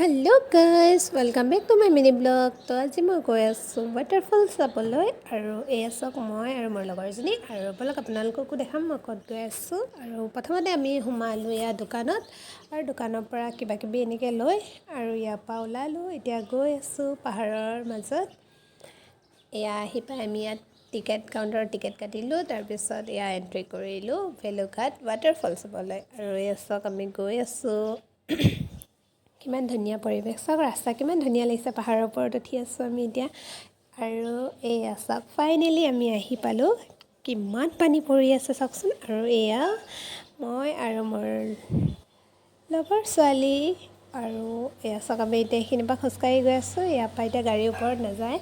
Hello guys, welcome back to my mini blog. তো আজি মই গৈ আছোঁ waterfall চাবলৈ আৰু এই আছক মই আৰু মোৰ লগৰজনী আৰু বলক আপোনালোককো দেখাম মই ক'ত গৈ আছোঁ আৰু প্ৰথমতে আমি সোমালোঁ ইয়াৰ দোকানত আৰু দোকানৰ পৰা কিবা কিবি এনেকৈ লৈ আৰু ইয়াৰ পৰা ওলালোঁ এতিয়া গৈ আছোঁ পাহাৰৰ মাজত এয়া আহি পাই আমি ইয়াত টিকেট কাউণ্টাৰৰ টিকেট কাটিলোঁ তাৰপিছত এয়া এণ্ট্ৰি কৰিলোঁ ভেলুঘাট waterfall চাবলৈ আৰু এই আছক আমি গৈ আছোঁ কিমান ধুনীয়া পৰিৱেশ চাওক ৰাস্তা কিমান ধুনীয়া লাগিছে পাহাৰৰ ওপৰত উঠি আছোঁ আমি এতিয়া আৰু এই চাওক ফাইনেলি আমি আহি পালোঁ কিমান পানী পৰি আছে চাওকচোন আৰু এয়া মই আৰু মোৰ লগৰ ছোৱালী আৰু এয়া চাওক আমি এতিয়া এইখিনিৰ পৰা খোজকাঢ়ি গৈ আছোঁ ইয়াৰ পৰা এতিয়া গাড়ীৰ ওপৰত নাযায়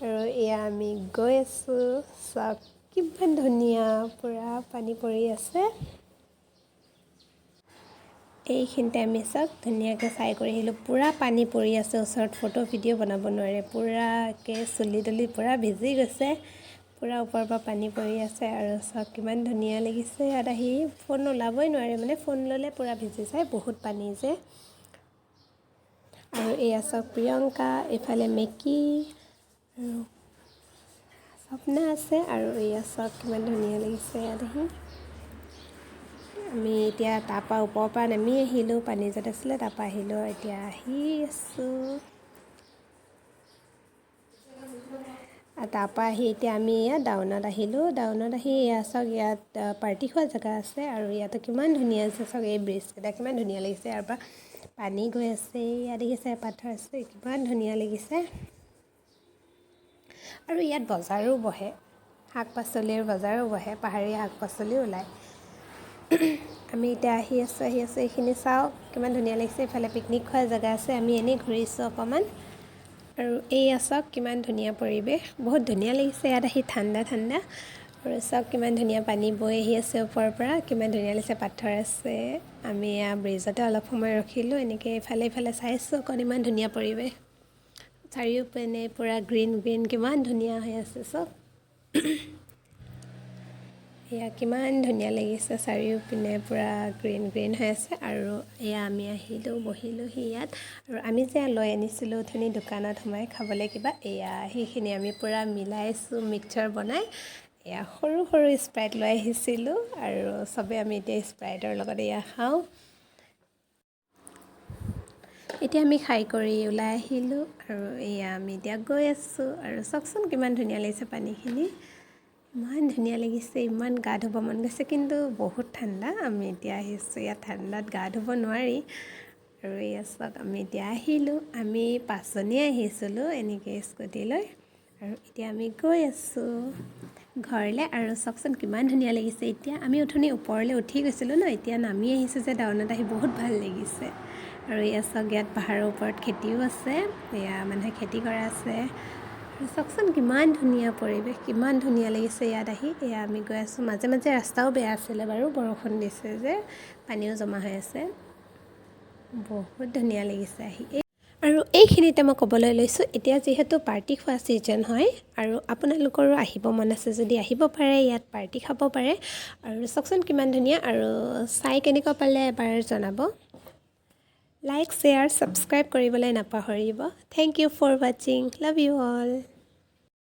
আৰু এয়া আমি গৈ আছোঁ চাওক কিমান ধুনীয়া পূৰা পানী পৰি আছে এইখিনিতে আমি চাওক ধুনীয়াকৈ চাই কৰি আহিলোঁ পূৰা পানী পৰি আছে ওচৰত ফটো ভিডিঅ' বনাব নোৱাৰে পূৰাকৈ চুলি তুলি পূৰা ভিজি গৈছে পূৰা ওপৰৰ পৰা পানী পৰি আছে আৰু চাওক কিমান ধুনীয়া লাগিছে ইয়াত আহি ফোন ওলাবই নোৱাৰে মানে ফোন ল'লে পূৰা ভিজি যায় বহুত পানী যে আৰু এয়া চাওক প্ৰিয়ংকা এইফালে মেকি আৰু স্বপ্না আছে আৰু এয়া চাওক কিমান ধুনীয়া লাগিছে ইয়াত আহি আমি এতিয়া তাৰপৰা ওপৰৰ পৰা নামি আহিলোঁ পানী য'ত আছিলে তাৰপৰা আহিলোঁ এতিয়া আহি আছোঁ তাৰপৰা আহি এতিয়া আমি ইয়াত ডাউনত আহিলোঁ ডাউনত আহি এয়া চাওক ইয়াত পাৰ্টি খোৱা জেগা আছে আৰু ইয়াতে কিমান ধুনীয়া আছে চাওক এই ব্ৰিজকেইটা কিমান ধুনীয়া লাগিছে ইয়াৰ পৰা পানী গৈ আছে ইয়াত দেখিছে পাথৰ আছে কিমান ধুনীয়া লাগিছে আৰু ইয়াত বজাৰো বহে শাক পাচলিৰ বজাৰো বহে পাহাৰীয়া শাক পাচলিও ওলায় আমি এতিয়া আহি আছোঁ এইখিনি চাওক কিমান ধুনীয়া লাগিছে এইফালে পিকনিক খোৱা জেগা আছে আমি এনেই ঘূৰিছোঁ অকণমান আৰু এই চাওক কিমান ধুনীয়া পৰিৱেশ বহুত ধুনীয়া লাগিছে ইয়াত আহি ঠাণ্ডা ঠাণ্ডা আৰু চাওক কিমান ধুনীয়া পানী বৈ আহি আছে ওপৰৰ পৰা কিমান ধুনীয়া লাগিছে পাথৰ আছে আমি এয়া ব্ৰিজতে অলপ সময় ৰখিলোঁ এনেকৈ ইফালে চাইছোঁ অকণ ইমান ধুনীয়া পৰিৱেশ চাৰিওপিনে পূৰা গ্ৰীণ গ্ৰীণ কিমান ধুনীয়া হৈ আছে চাওক এয়া কিমান ধুনীয়া লাগিছে চাৰিওপিনে পূৰা গ্ৰীণ গ্ৰীণ হৈ আছে আৰু এয়া আমি আহিলোঁ বহিলোঁহি ইয়াত আৰু আমি যে লৈ আনিছিলোঁ অথনি দোকানত সোমাই খাবলৈ কিবা এয়া সেইখিনি আমি পূৰা মিলাইছোঁ মিক্সচাৰ বনাই এয়া সৰু সৰু স্প্ৰাইট লৈ আহিছিলোঁ আৰু চবেই আমি এতিয়া স্প্ৰাইটৰ লগত এয়া খাওঁ এতিয়া আমি খাই কৰি ওলাই আহিলোঁ আৰু এয়া আমি এতিয়া গৈ আছোঁ আৰু চাওকচোন কিমান ধুনীয়া লাগিছে পানীখিনি ইমান ধুনীয়া লাগিছে ইমান গা ধুব মন গৈছে কিন্তু বহুত ঠাণ্ডা আমি এতিয়া আহিছোঁ ইয়াত ঠাণ্ডাত গা ধুব নোৱাৰি আৰু এয়া চাওক আমি এতিয়া আহিলোঁ আমি 5জনীয়ে আহিছিলোঁ এনেকৈ স্কুটি লৈ আৰু এতিয়া আমি গৈ আছোঁ ঘৰলৈ আৰু চাওকচোন কিমান ধুনীয়া লাগিছে এতিয়া আমি অথনি ওপৰলৈ উঠি গৈছিলোঁ ন এতিয়া নামি আহিছোঁ যে ডাউনত আহি বহুত ভাল লাগিছে আৰু এয়া চাওক ইয়াত পাহাৰৰ ওপৰত খেতিও আছে এয়া মানুহে খেতি কৰা আছে আৰু চাওকচোন কিমান ধুনীয়া পৰিৱেশ কিমান ধুনীয়া লাগিছে ইয়াত আহি এয়া আমি গৈ আছোঁ মাজে মাজে ৰাস্তাও বেয়া আছিলে বাৰু বৰষুণ দিছে যে পানীও জমা হৈ আছে বহুত ধুনীয়া লাগিছে আহি আৰু এইখিনিতে মই ক'বলৈ লৈছোঁ এতিয়া যিহেতু পাৰ্টি খোৱা ছিজন হয় আৰু আপোনালোকৰো আহিব মন আছে যদি আহিব পাৰে ইয়াত পাৰ্টি খাব পাৰে আৰু চাওকচোন কিমান ধুনীয়া আৰু চাই কেনেকুৱা পালে এবাৰ জনাব লাইক শ্বেয়াৰ ছাবস্ক্ৰাইব কৰিবলৈ নাপাহৰিব থেংক ইউ ফৰ ৱাচিং লাভ ইউ অল